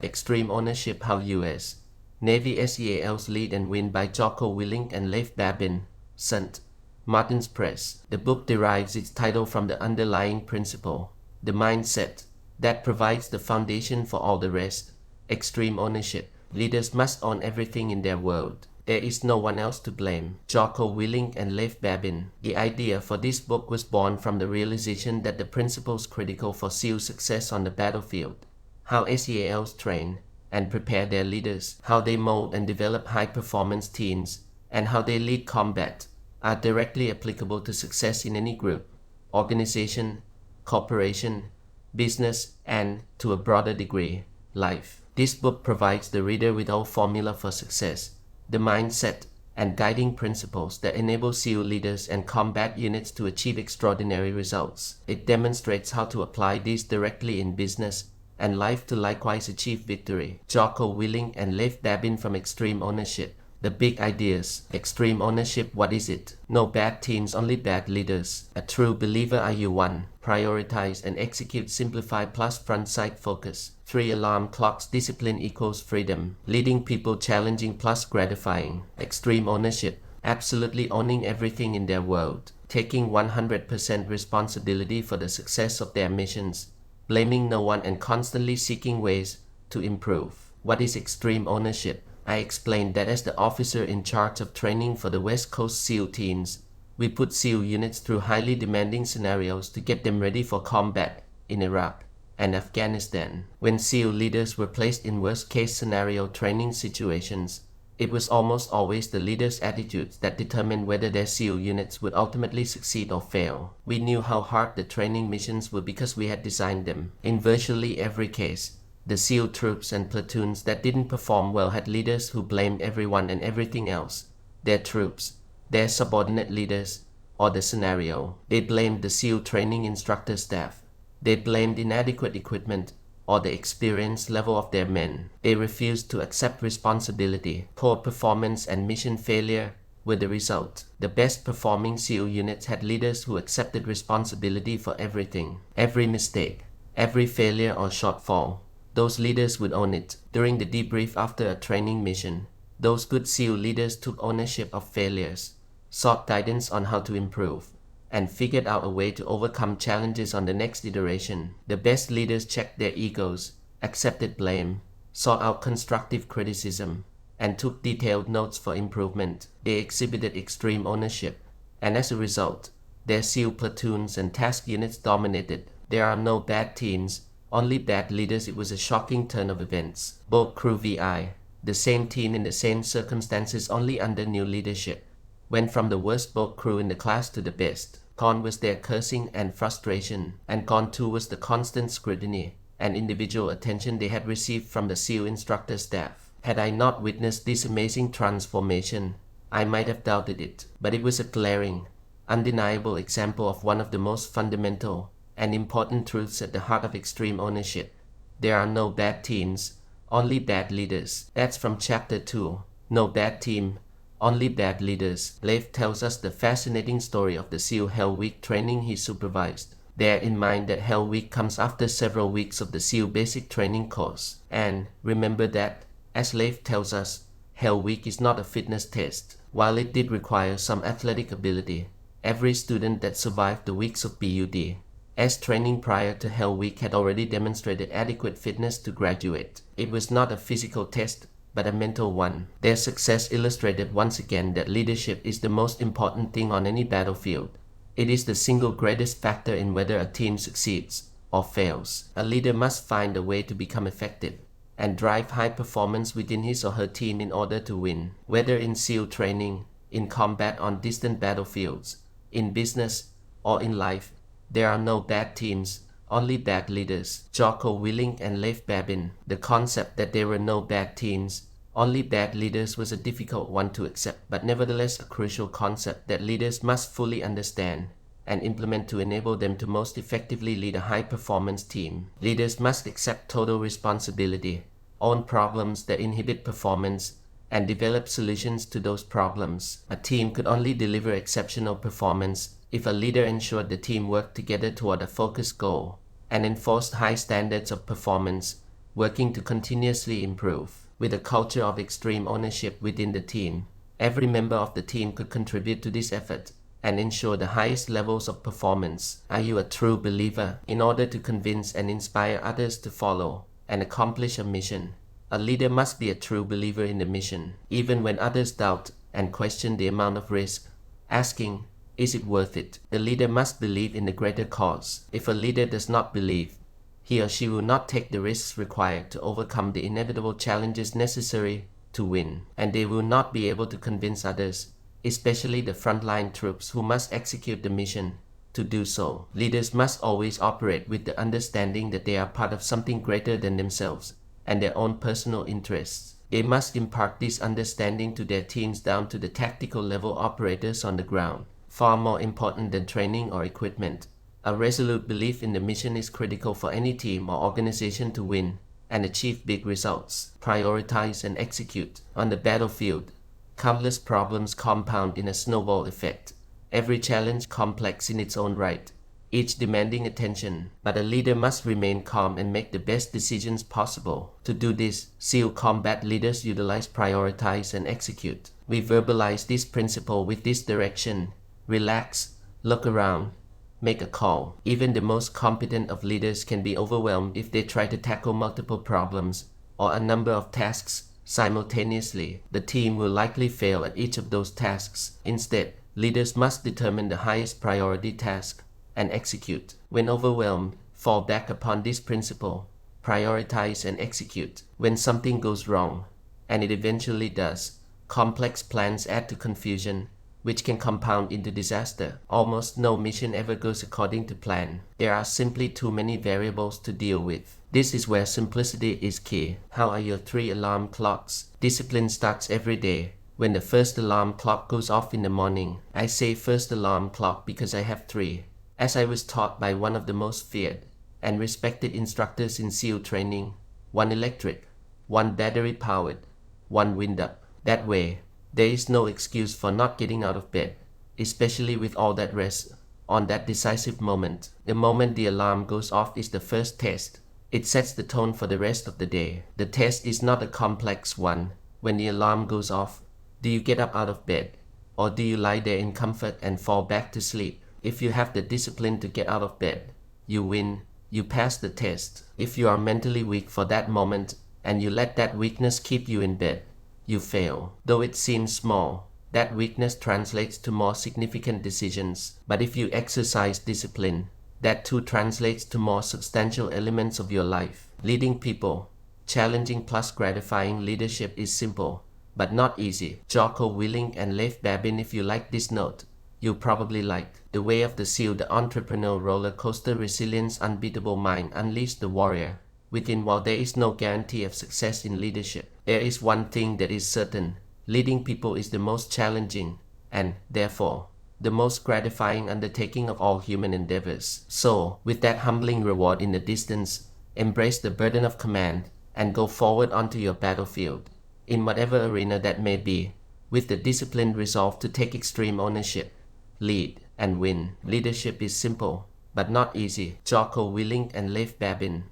Extreme Ownership: How U.S. Navy SEALs Lead and Win by JOCKO, WILLINK and LEIF. BABIN, St. Martin's Press. The book derives its title from the underlying principle, the mindset, that provides the foundation for all the rest. Extreme ownership. Leaders must own everything in their world. There is no one else to blame. JOCKO, WILLINK and LEIF. BABIN. The idea for this book was born from the realization that the principles critical for SEAL success on the battlefield, how SEALs train and prepare their leaders, how they mold and develop high-performance teams, and how they lead combat, are directly applicable to success in any group, organization, corporation, business, and, to a broader degree, life. This book provides the reader with all formula for success, the mindset, and guiding principles that enable SEAL leaders and combat units to achieve extraordinary results. It demonstrates how to apply these directly in business and life to likewise achieve victory. JOCKO, WILLINK and LEIF. BABIN. From Extreme Ownership. The big ideas. Extreme ownership: what is it? No bad teams, only bad leaders. A true believer: are you one? Prioritize and execute. Simplify plus front sight focus. 3 alarm clocks. Discipline equals freedom. Leading people: challenging plus gratifying. Extreme ownership: absolutely owning everything in their world. Taking 100% responsibility for the success of their missions. Blaming no one and constantly seeking ways to improve. What is extreme ownership? I explained that as the officer in charge of training for the West Coast SEAL teams, we put SEAL units through highly demanding scenarios to get them ready for combat in Iraq and Afghanistan. When SEAL leaders were placed in worst-case scenario training situations, it was almost always the leaders' attitudes that determined whether their SEAL units would ultimately succeed or fail. We knew how hard the training missions were because we had designed them. In virtually every case, the SEAL troops and platoons that didn't perform well had leaders who blamed everyone and everything else: their troops, their subordinate leaders, or the scenario. They blamed the SEAL training instructor staff. They blamed inadequate equipment or the experience level of their men. They refused to accept responsibility. Poor performance and mission failure were the result. The best performing SEAL units had leaders who accepted responsibility for everything. Every mistake, every failure or shortfall, those leaders would own it. During the debrief after a training mission, those good SEAL leaders took ownership of failures, sought guidance on how to improve, and figured out a way to overcome challenges on the next iteration. The best leaders checked their egos, accepted blame, sought out constructive criticism, and took detailed notes for improvement. They exhibited extreme ownership, and as a result, their SEAL platoons and task units dominated. There are no bad teams, only bad leaders. It was a shocking turn of events. Boat Crew VI, the same team in the same circumstances, only under new leadership, went from the worst boat crew in the class to the best. Gone was their cursing and frustration, and gone too was the constant scrutiny and individual attention they had received from the SEAL instructor staff. Had I not witnessed this amazing transformation, I might have doubted it, but it was a glaring, undeniable example of one of the most fundamental and important truths at the heart of extreme ownership. There are no bad teams, only bad leaders. That's from Chapter 2. No bad team, only bad leaders. LEIF tells us the fascinating story of the SEAL Hell Week training he supervised. Bear in mind that Hell Week comes after several weeks of the SEAL basic training course. And remember that, as LEIF tells us, Hell Week is not a fitness test. While it did require some athletic ability, every student that survived the weeks of BUD as training prior to Hell Week had already demonstrated adequate fitness to graduate. It was not a physical test, but a mental one. Their success illustrated once again that leadership is the most important thing on any battlefield. It is the single greatest factor in whether a team succeeds or fails. A leader must find a way to become effective and drive high performance within his or her team in order to win. Whether in SEAL training, in combat on distant battlefields, in business, or in life, there are no bad teams, only bad leaders. JOCKO, WILLINK and LEIF. BABIN. The concept that there were no bad teams, only bad leaders was a difficult one to accept, but nevertheless a crucial concept that leaders must fully understand and implement to enable them to most effectively lead a high-performance team. Leaders must accept total responsibility, own problems that inhibit performance, and develop solutions to those problems. A team could only deliver exceptional performance if a leader ensured the team worked together toward a focused goal and enforced high standards of performance working to continuously improve. With a culture of extreme ownership within the team, every member of the team could contribute to this effort and ensure the highest levels of performance. Are you a true believer? In order to convince and inspire others to follow and accomplish a mission, a leader must be a true believer in the mission, even when others doubt and question the amount of risk, asking, is it worth it? The leader must believe in the greater cause. If a leader does not believe, he or she will not take the risks required to overcome the inevitable challenges necessary to win, and they will not be able to convince others, especially the frontline troops who must execute the mission, to do so. Leaders must always operate with the understanding that they are part of something greater than themselves and their own personal interests. They must impart this understanding to their teams down to the tactical level operators on the ground, far more important than training or equipment. A resolute belief in the mission is critical for any team or organization to win and achieve big results. Prioritize and execute. On the battlefield, countless problems compound in a snowball effect, every challenge complex in its own right, each demanding attention, but a leader must remain calm and make the best decisions possible. To do this, SEAL combat leaders utilize prioritize and execute. We verbalize this principle with this direction: relax, look around, make a call. Even the most competent of leaders can be overwhelmed if they try to tackle multiple problems or a number of tasks simultaneously. The team will likely fail at each of those tasks. Instead, leaders must determine the highest priority task and execute. When overwhelmed, fall back upon this principle: prioritize and execute. When something goes wrong, and it eventually does, complex plans add to confusion, which can compound into disaster. Almost no mission ever goes according to plan. There are simply too many variables to deal with. This is where simplicity is key. How are your 3 alarm clocks? Discipline starts every day when the first alarm clock goes off in the morning. I say first alarm clock because I have 3, as I was taught by one of the most feared and respected instructors in SEAL training: 1 electric, 1 battery powered, 1 wind up. That way, there is no excuse for not getting out of bed, especially with all that rest. On that decisive moment, the moment the alarm goes off is the first test. It sets the tone for the rest of the day. The test is not a complex one. When the alarm goes off, do you get up out of bed, or do you lie there in comfort and fall back to sleep? If you have the discipline to get out of bed, you win. You pass the test. If you are mentally weak for that moment and you let that weakness keep you in bed, you fail. Though it seems small, that weakness translates to more significant decisions. But if you exercise discipline, that too translates to more substantial elements of your life. Leading people, challenging plus gratifying leadership is simple, but not easy. JOCKO, WILLINK, and LEIF. BABIN. If you like this note, you'll probably like The Way of the SEAL, the entrepreneurial roller coaster, resilience, unbeatable mind, unleash the warrior within. While there is no guarantee of success in leadership, there is one thing that is certain: leading people is the most challenging and, therefore, the most gratifying undertaking of all human endeavors. So, with that humbling reward in the distance, embrace the burden of command and go forward onto your battlefield, in whatever arena that may be, with the disciplined resolve to take extreme ownership, lead, and win. Leadership is simple, but not easy. JOCKO, WILLINK, and LEIF. BABIN.